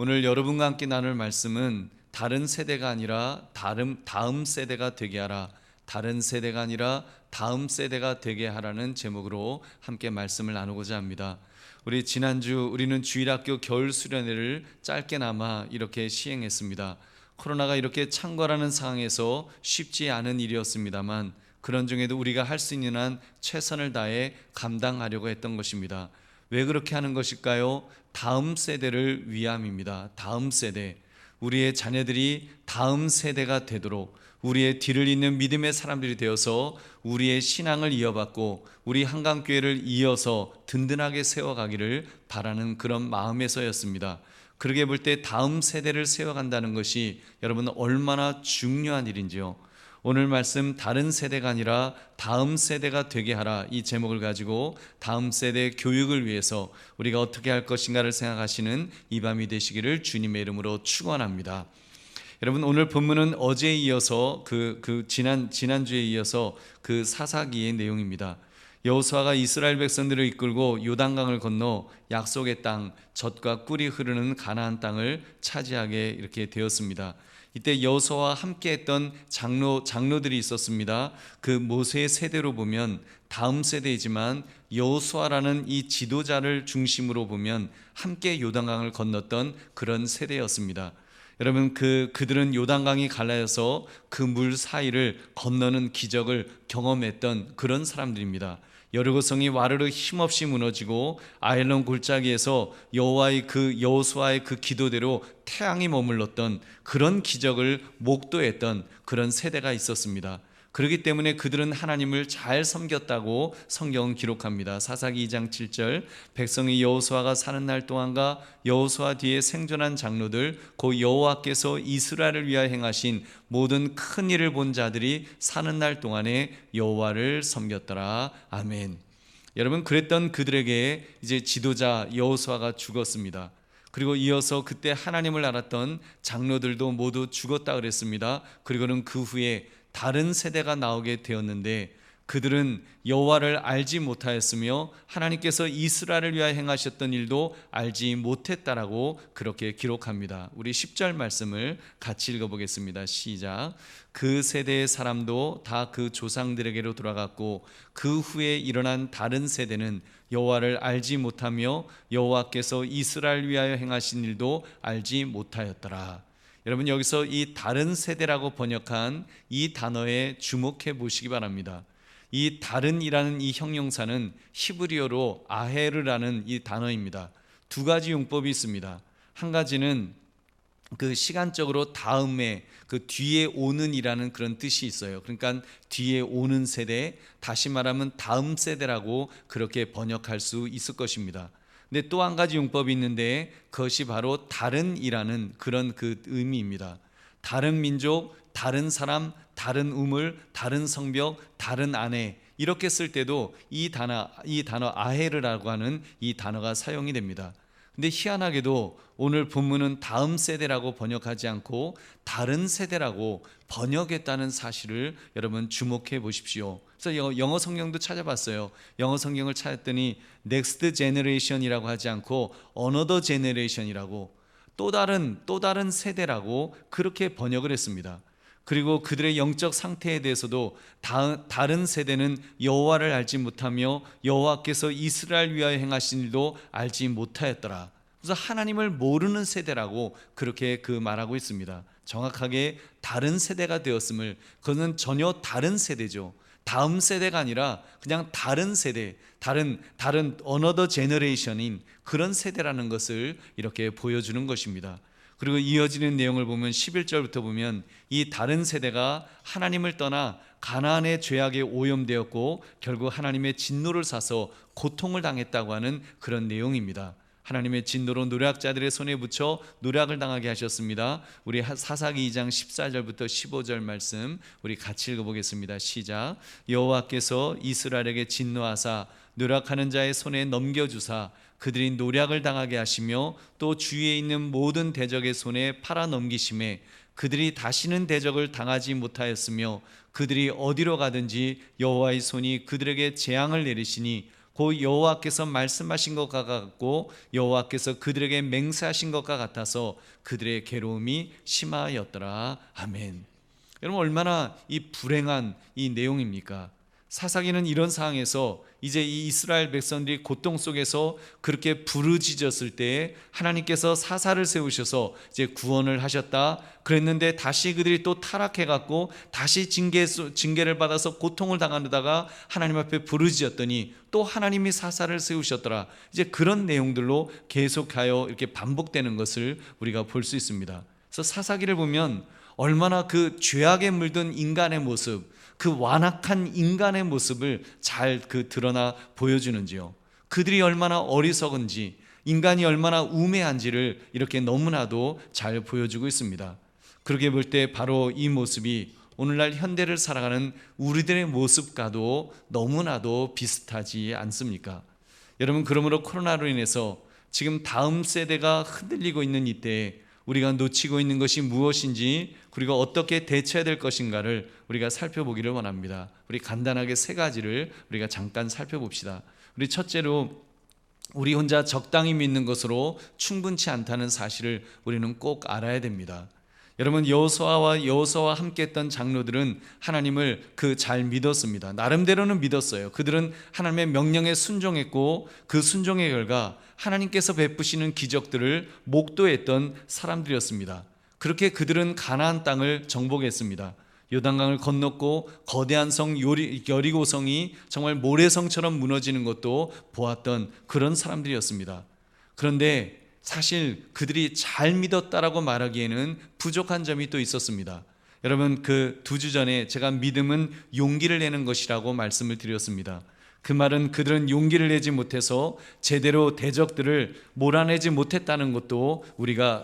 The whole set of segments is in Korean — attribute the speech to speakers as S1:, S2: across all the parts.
S1: 오늘 여러분과 함께 나눌 말씀은 다른 세대가 아니라 다음 세대가 되게 하라. 다른 세대가 아니라 다음 세대가 되게 하라는 제목으로 함께 말씀을 나누고자 합니다. 우리 지난주 우리는 주일학교 겨울 수련회를 짧게나마 이렇게 시행했습니다. 코로나가 이렇게 창궐하는 상황에서 쉽지 않은 일이었습니다만 그런 중에도 우리가 할 수 있는 한 최선을 다해 감당하려고 했던 것입니다. 왜 그렇게 하는 것일까요? 다음 세대를 위함입니다. 다음 세대, 우리의 자녀들이 다음 세대가 되도록 우리의 뒤를 잇는 믿음의 사람들이 되어서 우리의 신앙을 이어받고 우리 한강교회를 이어서 든든하게 세워가기를 바라는 그런 마음에서였습니다. 그러게 볼 때 다음 세대를 세워간다는 것이 여러분 얼마나 중요한 일인지요. 오늘 말씀 다른 세대가 아니라 다음 세대가 되게 하라, 이 제목을 가지고 다음 세대 교육을 위해서 우리가 어떻게 할 것인가를 생각하시는 이 밤이 되시기를 주님의 이름으로 축원합니다. 여러분, 오늘 본문은 어제에 이어서 지난주에 이어서 그 사사기의 내용입니다. 여호수아가 이스라엘 백성들을 이끌고 요단강을 건너 약속의 땅, 젖과 꿀이 흐르는 가나안 땅을 차지하게 이렇게 되었습니다. 이때 여호수아와 함께했던 장로들이 있었습니다. 그 모세의 세대로 보면 다음 세대이지만 여호수아라는 이 지도자를 중심으로 보면 함께 요단강을 건넜던 그런 세대였습니다. 여러분, 그들은 요단강이 갈라져서 그 물 사이를 건너는 기적을 경험했던 그런 사람들입니다. 여리고성이 와르르 힘없이 무너지고 아엘론 골짜기에서 여호수아의 그 기도대로 태양이 머물렀던 그런 기적을 목도했던 그런 세대가 있었습니다. 그렇기 때문에 그들은 하나님을 잘 섬겼다고 성경은 기록합니다. 사사기 2장 7절, 백성이 여호수아가 사는 날 동안과 여호수아 뒤에 생존한 장로들 곧 여호와께서 이스라엘을 위하여 행하신 모든 큰 일을 본 자들이 사는 날 동안에 여호와를 섬겼더라. 아멘. 여러분, 그랬던 그들에게 이제 지도자 여호수아가 죽었습니다. 그리고 이어서 그때 하나님을 알았던 장로들도 모두 죽었다 그랬습니다. 그리고는 그 후에 다른 세대가 나오게 되었는데 그들은 여호와를 알지 못하였으며 하나님께서 이스라엘을 위하여 행하셨던 일도 알지 못했다라고 그렇게 기록합니다. 우리 10절 말씀을 같이 읽어보겠습니다. 시작. 그 세대의 사람도 다 그 조상들에게로 돌아갔고 그 후에 일어난 다른 세대는 여호와를 알지 못하며 여호와께서 이스라엘 위하여 행하신 일도 알지 못하였더라. 여러분, 여기서 이 다른 세대라고 번역한 이 단어에 주목해 보시기 바랍니다. 이 다른이라는 이 형용사는 히브리어로 아헤르라는 이 단어입니다. 두 가지 용법이 있습니다. 한 가지는 그 시간적으로 다음에 그 뒤에 오는 이라는 그런 뜻이 있어요. 그러니까 뒤에 오는 세대, 다시 말하면 다음 세대라고 그렇게 번역할 수 있을 것입니다. 근데 또 한 가지 용법이 있는데 그것이 바로 다른이라는 그런 그 의미입니다. 다른 민족, 다른 사람, 다른 우물, 다른 성벽, 다른 아내, 이렇게 쓸 때도 이 단어 아헤르라고 하는 이 단어가 사용이 됩니다. 근데 희한하게도 오늘 본문은 다음 세대라고 번역하지 않고 다른 세대라고 번역했다는 사실을 여러분 주목해 보십시오. 그래서 영어 성경도 찾아봤어요. 영어 성경을 찾았더니 next generation이라고 하지 않고 another generation이라고 또 다른 세대라고 그렇게 번역을 했습니다. 그리고 그들의 영적 상태에 대해서도 다른 세대는 여호와를 알지 못하며 여호와께서 이스라엘 위하여 행하신 일도 알지 못하였더라. 그래서 하나님을 모르는 세대라고 그렇게 말하고 있습니다. 정확하게 다른 세대가 되었음을, 그것은 전혀 다른 세대죠. 다음 세대가 아니라 그냥 다른 세대, 다른 another generation인 그런 세대라는 것을 이렇게 보여주는 것입니다. 그리고 이어지는 내용을 보면 11절부터 보면 이 다른 세대가 하나님을 떠나 가나안의 죄악에 오염되었고 결국 하나님의 진노를 사서 고통을 당했다고 하는 그런 내용입니다. 하나님의 진노로 노략자들의 손에 붙여 노략을 당하게 하셨습니다. 우리 사사기 2장 14절부터 15절 말씀 우리 같이 읽어보겠습니다. 시작. 여호와께서 이스라엘에게 진노하사 노략하는 자의 손에 넘겨주사 그들이 노략을 당하게 하시며 또 주위에 있는 모든 대적의 손에 팔아 넘기심에 그들이 다시는 대적을 당하지 못하였으며 그들이 어디로 가든지 여호와의 손이 그들에게 재앙을 내리시니 곧 여호와께서 말씀하신 것과 같고 여호와께서 그들에게 맹세하신 것과 같아서 그들의 괴로움이 심하였더라. 아멘. 여러분, 얼마나 이 불행한 이 내용입니까? 사사기는 이런 상황에서 이제 이 이스라엘 백성들이 고통 속에서 그렇게 부르짖었을 때에 하나님께서 사사를 세우셔서 이제 구원을 하셨다 그랬는데, 다시 그들이 또 타락해 갖고 다시 징계를 받아서 고통을 당하다가 하나님 앞에 부르짖었더니 또 하나님이 사사를 세우셨더라. 이제 그런 내용들로 계속하여 이렇게 반복되는 것을 우리가 볼 수 있습니다. 그래서 사사기를 보면 얼마나 그 죄악에 물든 인간의 모습, 그 완악한 인간의 모습을 잘 드러나 보여주는지요. 그들이 얼마나 어리석은지, 인간이 얼마나 우매한지를 이렇게 너무나도 잘 보여주고 있습니다. 그렇게 볼 때 바로 이 모습이 오늘날 현대를 살아가는 우리들의 모습과도 너무나도 비슷하지 않습니까? 여러분, 그러므로 코로나로 인해서 지금 다음 세대가 흔들리고 있는 이때에 우리가 놓치고 있는 것이 무엇인지, 그리고 어떻게 대처해야 될 것인가를 우리가 살펴보기를 원합니다. 우리 간단하게 세 가지를 우리가 잠깐 살펴봅시다. 우리 첫째로, 우리 혼자 적당히 믿는 것으로 충분치 않다는 사실을 우리는 꼭 알아야 됩니다. 여러분, 여호수아와 함께 했던 장로들은 하나님을 잘 믿었습니다. 나름대로는 믿었어요. 그들은 하나님의 명령에 순종했고 그 순종의 결과 하나님께서 베푸시는 기적들을 목도했던 사람들이었습니다. 그렇게 그들은 가나안 땅을 정복했습니다. 요단강을 건넜고 거대한 성 여리고성이 정말 모래성처럼 무너지는 것도 보았던 그런 사람들이었습니다. 그런데 사실 그들이 잘 믿었다라고 말하기에는 부족한 점이 또 있었습니다. 여러분, 그 2주 전에 제가 믿음은 용기를 내는 것이라고 말씀을 드렸습니다. 그 말은 그들은 용기를 내지 못해서 제대로 대적들을 몰아내지 못했다는 것도 우리가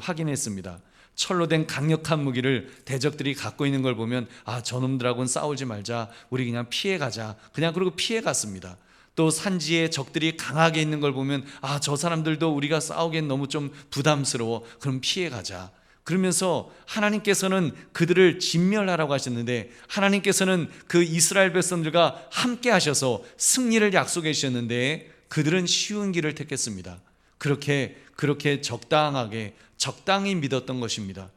S1: 확인했습니다. 철로 된 강력한 무기를 대적들이 갖고 있는 걸 보면 저놈들하고는 싸우지 말자, 우리 그냥 피해가자, 그냥 그러고 피해갔습니다. 또 산지에 적들이 강하게 있는 걸 보면 저 사람들도 우리가 싸우기엔 너무 좀 부담스러워, 그럼 피해가자. 그러면서 하나님께서는 그들을 진멸하라고 하셨는데, 하나님께서는 그 이스라엘 백성들과 함께 하셔서 승리를 약속해 주셨는데 그들은 쉬운 길을 택했습니다. 그렇게 적당히 믿었던 것입니다.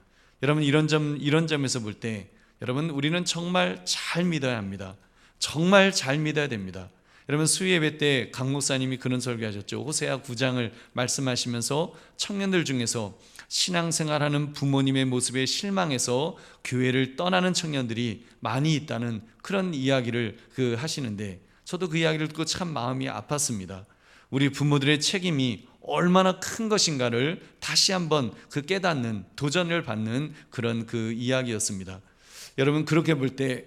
S1: 여러분, 이런 점에서 볼 때 여러분, 우리는 정말 잘 믿어야 합니다. 정말 잘 믿어야 됩니다. 여러분, 수요예배 때 강 목사님이 그런 설교하셨죠. 호세아 9장을 말씀하시면서 청년들 중에서 신앙생활하는 부모님의 모습에 실망해서 교회를 떠나는 청년들이 많이 있다는 그런 이야기를 하시는데, 저도 그 이야기를 듣고 참 마음이 아팠습니다. 우리 부모들의 책임이 얼마나 큰 것인가를 다시 한번 깨닫는, 도전을 받는 그런 이야기였습니다. 여러분, 그렇게 볼 때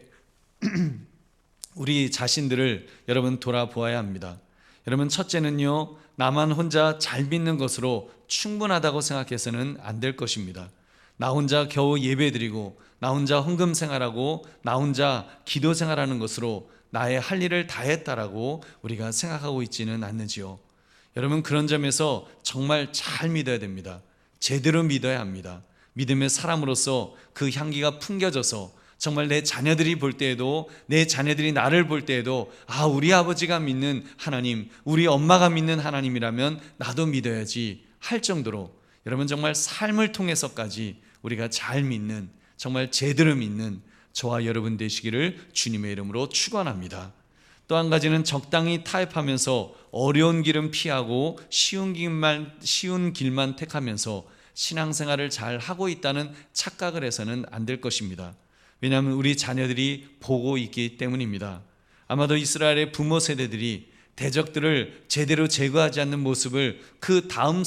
S1: 우리 자신들을 여러분 돌아보아야 합니다. 여러분, 첫째는요, 나만 혼자 잘 믿는 것으로 충분하다고 생각해서는 안 될 것입니다. 나 혼자 겨우 예배드리고, 나 혼자 헌금 생활하고, 나 혼자 기도 생활하는 것으로 나의 할 일을 다 했다라고 우리가 생각하고 있지는 않는지요. 여러분, 그런 점에서 정말 잘 믿어야 됩니다. 제대로 믿어야 합니다. 믿음의 사람으로서 그 향기가 풍겨져서 정말 내 자녀들이 볼 때에도, 내 자녀들이 나를 볼 때에도 우리 아버지가 믿는 하나님, 우리 엄마가 믿는 하나님이라면 나도 믿어야지 할 정도로, 여러분, 정말 삶을 통해서까지 우리가 잘 믿는, 정말 제대로 믿는 저와 여러분 되시기를 주님의 이름으로 축원합니다. 또 한 가지는 적당히 타협하면서 어려운 길은 피하고 쉬운 길만 택하면서 신앙생활을 잘 하고 있다는 착각을 해서는 안 될 것입니다. 왜냐하면 우리 자녀들이 보고 있기 때문입니다. 아마도 이스라엘의 부모 세대들이 대적들을 제대로 제거하지 않는 모습을 다른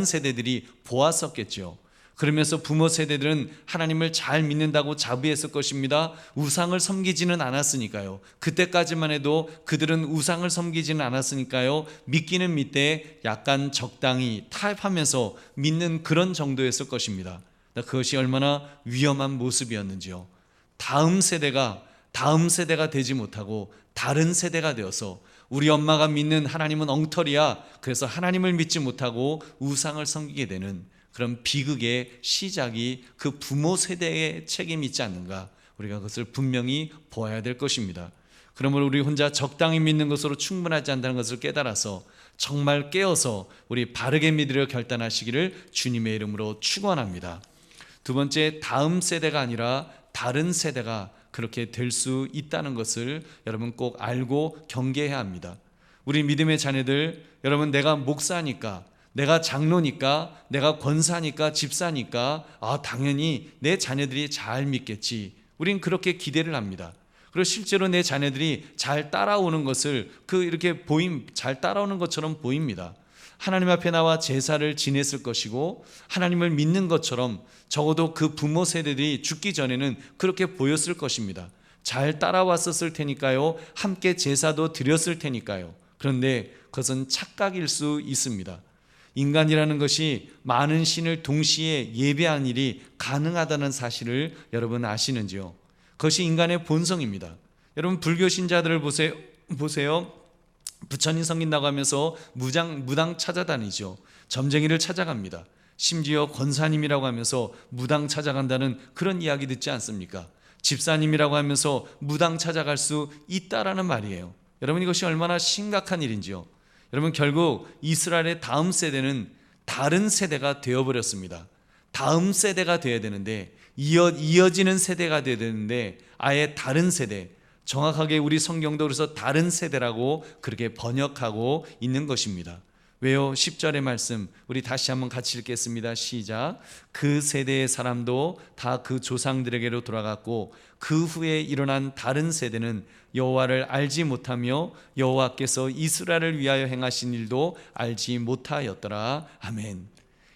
S1: 세대들이 보았었겠죠. 그러면서 부모 세대들은 하나님을 잘 믿는다고 자부했을 것입니다. 우상을 섬기지는 않았으니까요. 그때까지만 해도 그들은 우상을 섬기지는 않았으니까요. 믿기는 믿되 약간 적당히 타협하면서 믿는 그런 정도였을 것입니다. 그것이 얼마나 위험한 모습이었는지요. 다음 세대가 되지 못하고 다른 세대가 되어서 우리 엄마가 믿는 하나님은 엉터리야, 그래서 하나님을 믿지 못하고 우상을 섬기게 되는 그런 비극의 시작이 부모 세대의 책임이 있지 않는가, 우리가 그것을 분명히 보아야 될 것입니다. 그러므로 우리 혼자 적당히 믿는 것으로 충분하지 않다는 것을 깨달아서 정말 깨어서 우리 바르게 믿으려 결단하시기를 주님의 이름으로 축원합니다. 두 번째, 다음 세대가 아니라 다른 세대가 그렇게 될 수 있다는 것을 여러분 꼭 알고 경계해야 합니다. 우리 믿음의 자녀들, 여러분 내가 목사니까, 내가 장로니까, 내가 권사니까, 집사니까 당연히 내 자녀들이 잘 믿겠지, 우린 그렇게 기대를 합니다. 그리고 실제로 내 자녀들이 잘 따라오는 것을 잘 따라오는 것처럼 보입니다. 하나님 앞에 나와 제사를 지냈을 것이고 하나님을 믿는 것처럼 적어도 그 부모 세대들이 죽기 전에는 그렇게 보였을 것입니다. 잘 따라왔었을 테니까요. 함께 제사도 드렸을 테니까요. 그런데 그것은 착각일 수 있습니다. 인간이라는 것이 많은 신을 동시에 예배한 일이 가능하다는 사실을 여러분 아시는지요? 그것이 인간의 본성입니다. 여러분 불교 신자들을 보세요. 부처님 섬긴다고 하면서 무당 찾아다니죠. 점쟁이를 찾아갑니다. 심지어 권사님이라고 하면서 무당 찾아간다는 그런 이야기 듣지 않습니까? 집사님이라고 하면서 무당 찾아갈 수 있다라는 말이에요. 여러분 이것이 얼마나 심각한 일인지요. 여러분 결국 이스라엘의 다음 세대는 다른 세대가 되어버렸습니다. 다음 세대가 되어야 되는데 이어지는 세대가 되어야 되는데 아예 다른 세대, 정확하게 우리 성경도 그래서 다른 세대라고 그렇게 번역하고 있는 것입니다. 왜요? 10절의 말씀 우리 다시 한번 같이 읽겠습니다. 시작. 그 세대의 사람도 다 그 조상들에게로 돌아갔고 그 후에 일어난 다른 세대는 여호와를 알지 못하며 여호와께서 이스라엘을 위하여 행하신 일도 알지 못하였더라. 아멘.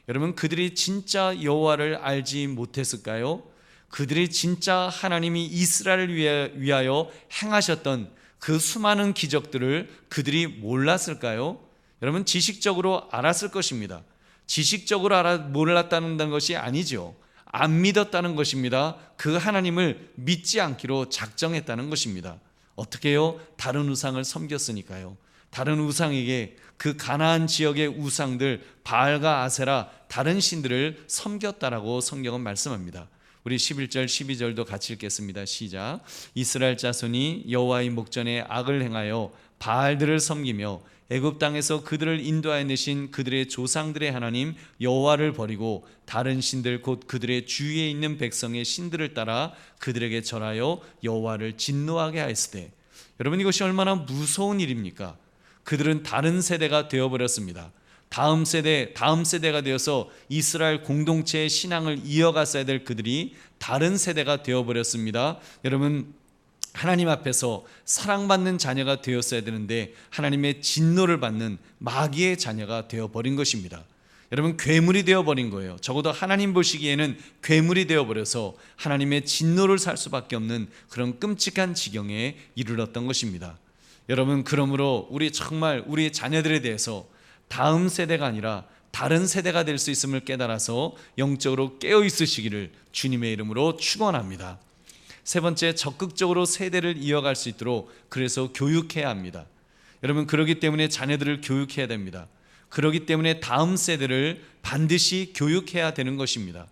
S1: 여러분 그들이 진짜 여호와를 알지 못했을까요? 그들이 진짜 하나님이 이스라엘을 위하여 행하셨던 그 수많은 기적들을 그들이 몰랐을까요? 여러분 지식적으로 알았을 것입니다. 지식적으로 몰랐다는 것이 아니죠. 안 믿었다는 것입니다. 그 하나님을 믿지 않기로 작정했다는 것입니다. 어떻게 해요? 다른 우상을 섬겼으니까요. 다른 우상에게 그 가나안 지역의 우상들 바알과 아세라 다른 신들을 섬겼다라고 성경은 말씀합니다. 우리 11절 12절도 같이 읽겠습니다. 시작. 이스라엘 자손이 여호와의 목전에 악을 행하여 바알들을 섬기며 애굽 땅에서 그들을 인도하여 내신 그들의 조상들의 하나님 여호와를 버리고 다른 신들 곧 그들의 주위에 있는 백성의 신들을 따라 그들에게 절하여 여호와를 진노하게 하였으되. 여러분 이것이 얼마나 무서운 일입니까? 그들은 다른 세대가 되어버렸습니다. 다음 세대가 되어서 이스라엘 공동체의 신앙을 이어갔어야 될 그들이 다른 세대가 되어버렸습니다. 여러분 하나님 앞에서 사랑받는 자녀가 되었어야 되는데 하나님의 진노를 받는 마귀의 자녀가 되어버린 것입니다. 여러분 괴물이 되어버린 거예요. 적어도 하나님 보시기에는 괴물이 되어버려서 하나님의 진노를 살 수밖에 없는 그런 끔찍한 지경에 이르렀던 것입니다. 여러분 그러므로 우리 자녀들에 대해서 다음 세대가 아니라 다른 세대가 될 수 있음을 깨달아서 영적으로 깨어 있으시기를 주님의 이름으로 축원합니다. 세 번째, 적극적으로 세대를 이어갈 수 있도록 그래서 교육해야 합니다. 여러분 그러기 때문에 자녀들을 교육해야 됩니다. 그러기 때문에 다음 세대를 반드시 교육해야 되는 것입니다.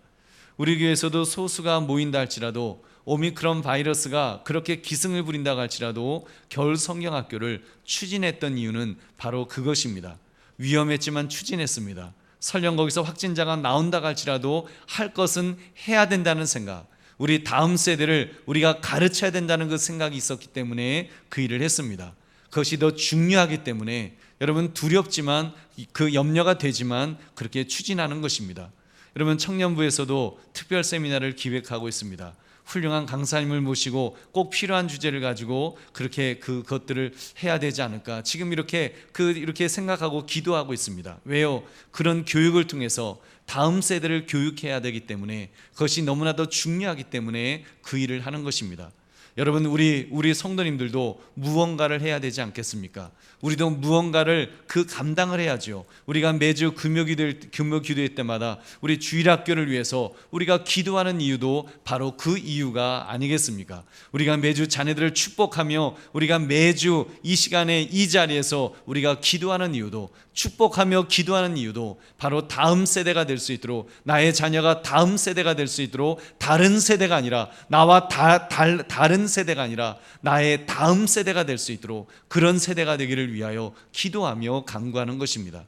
S1: 우리 교회에서도 소수가 모인다 할지라도 오미크론 바이러스가 그렇게 기승을 부린다 할지라도 겨울 성경학교를 추진했던 이유는 바로 그것입니다. 위험했지만 추진했습니다. 설령 거기서 확진자가 나온다 할지라도 할 것은 해야 된다는 생각, 우리 다음 세대를 우리가 가르쳐야 된다는 그 생각이 있었기 때문에 그 일을 했습니다. 그것이 더 중요하기 때문에 여러분 두렵지만 그 염려가 되지만 그렇게 추진하는 것입니다. 여러분 청년부에서도 특별 세미나를 기획하고 있습니다. 훌륭한 강사님을 모시고 꼭 필요한 주제를 가지고 그렇게 그것들을 해야 되지 않을까 지금 이렇게 생각하고 기도하고 있습니다. 왜요? 그런 교육을 통해서 다음 세대를 교육해야 되기 때문에 그것이 너무나도 중요하기 때문에 그 일을 하는 것입니다. 여러분 우리 성도님들도 무언가를 해야 되지 않겠습니까? 우리도 무언가를 감당을 해야죠. 우리가 매주 금요 기도회 때마다 우리 주일학교를 위해서 우리가 기도하는 이유도 바로 그 이유가 아니겠습니까? 우리가 매주 자녀들을 축복하며 우리가 매주 이 시간에 이 자리에서 우리가 기도하는 이유도 축복하며 기도하는 이유도 바로 다음 세대가 될 수 있도록, 나의 자녀가 다음 세대가 될 수 있도록, 다른 세대가 아니라 나와 다른 세대가 아니라 나의 다음 세대가 될 수 있도록 그런 세대가 되기를 위하여 기도하며 간구하는 것입니다.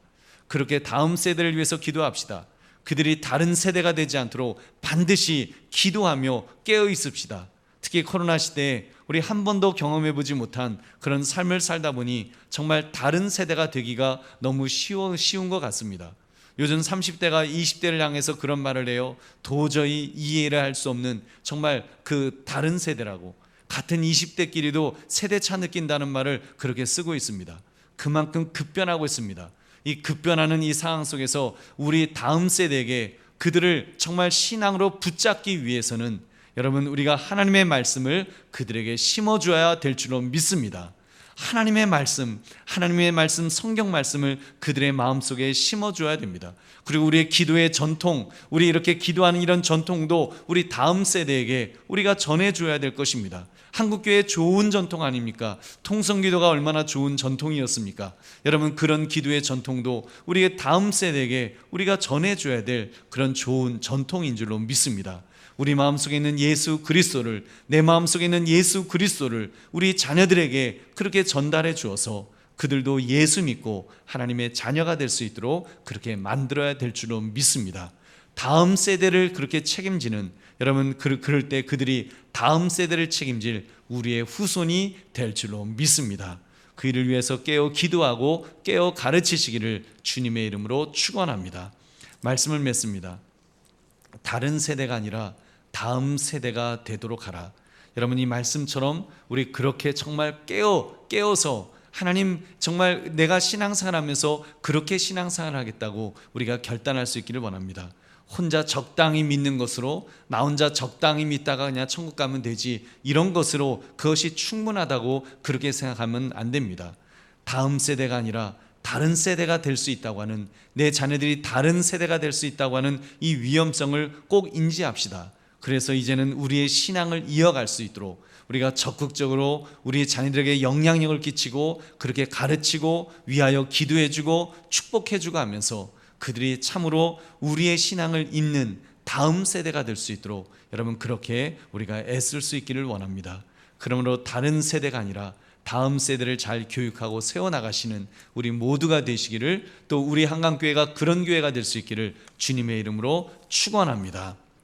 S1: 그렇게 다음 세대를 위해서 기도합시다. 그들이 다른 세대가 되지 않도록 반드시 기도하며 깨어 있읍시다. 특히 코로나 시대에 우리 한 번도 경험해 보지 못한 그런 삶을 살다 보니 정말 다른 세대가 되기가 너무 쉬운 것 같습니다. 요즘 30대가 20대를 향해서 그런 말을 해요. 도저히 이해를 할 수 없는 정말 그 다른 세대라고, 같은 20대끼리도 세대차 느낀다는 말을 그렇게 쓰고 있습니다. 그만큼 급변하고 있습니다. 이 급변하는 이 상황 속에서 우리 다음 세대에게 그들을 정말 신앙으로 붙잡기 위해서는 여러분, 우리가 하나님의 말씀을 그들에게 심어줘야 될 줄로 믿습니다. 하나님의 말씀, 성경 말씀을 그들의 마음속에 심어줘야 됩니다. 그리고 우리의 기도의 전통, 우리 이렇게 기도하는 이런 전통도 우리 다음 세대에게 우리가 전해줘야 될 것입니다. 한국교회 좋은 전통 아닙니까? 통성기도가 얼마나 좋은 전통이었습니까? 여러분, 그런 기도의 전통도 우리의 다음 세대에게 우리가 전해줘야 될 그런 좋은 전통인 줄로 믿습니다. 우리 마음속에 있는 예수 그리스도를, 내 마음속에 있는 예수 그리스도를 우리 자녀들에게 그렇게 전달해 주어서 그들도 예수 믿고 하나님의 자녀가 될 수 있도록 그렇게 만들어야 될 줄로 믿습니다. 다음 세대를 그렇게 책임지는, 여러분, 그럴 때 그들이 다음 세대를 책임질 우리의 후손이 될 줄로 믿습니다. 그 일을 위해서 깨어 기도하고 깨어 가르치시기를 주님의 이름으로 축원합니다. 말씀을 맺습니다. 다른 세대가 아니라 다음 세대가 되도록 하라. 여러분, 이 말씀처럼 우리 그렇게 정말 깨어서 하나님, 정말 내가 신앙생활 하면서 그렇게 신앙생활 하겠다고 우리가 결단할 수 있기를 원합니다. 혼자 적당히 믿는 것으로, 나 혼자 적당히 믿다가 그냥 천국 가면 되지, 이런 것으로 그것이 충분하다고 그렇게 생각하면 안 됩니다. 다음 세대가 아니라 다른 세대가 될 수 있다고 하는, 내 자녀들이 다른 세대가 될 수 있다고 하는 이 위험성을 꼭 인지합시다. 그래서 이제는 우리의 신앙을 이어갈 수 있도록 우리가 적극적으로 우리 자녀들에게 영향력을 끼치고 그렇게 가르치고 위하여 기도해주고 축복해주고 하면서 그들이 참으로 우리의 신앙을 잇는 다음 세대가 될 수 있도록 여러분, 그렇게 우리가 애쓸 수 있기를 원합니다. 그러므로 다른 세대가 아니라 다음 세대를 잘 교육하고 세워나가시는 우리 모두가 되시기를, 또 우리 한강교회가 그런 교회가 될 수 있기를 주님의 이름으로 축원합니다.